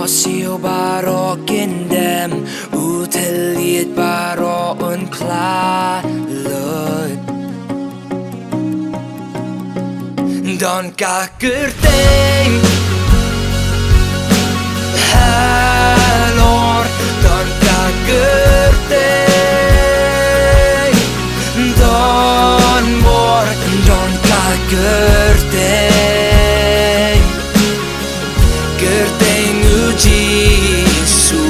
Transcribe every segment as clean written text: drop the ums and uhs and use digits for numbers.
siêu baro kindem u theliet baro un kla lut Don Ka Kyrteng Halor Don Ka Kyrteng Donbor Don Ka Kyrteng Kyrteng U Jisu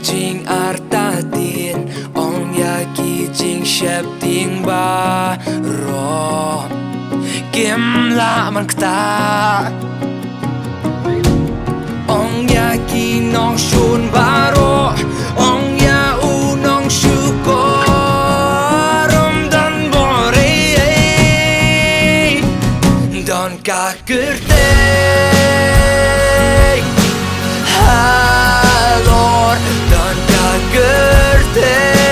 Jingartatien Jingsheptieng baro Kim la man kta Ong ya ki nong shun baro Ong ya u nong shukorum Donbor Don Ka Kyrteng Halor Don Ka Kyrteng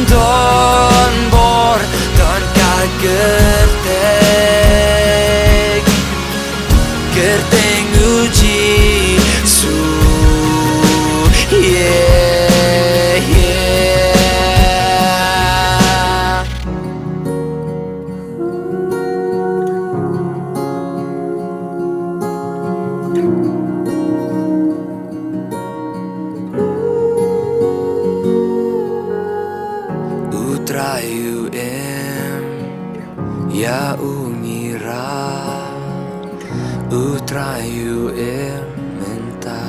Donbor Don Ka Kyrteng Kyrteng U Jisu U Trai U Ya U ngira U Trai U menta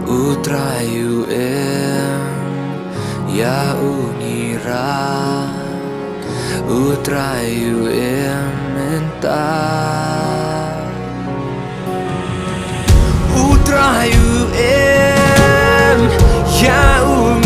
U Trai U Ya U ngira U Trai U menta U Trai U Ya U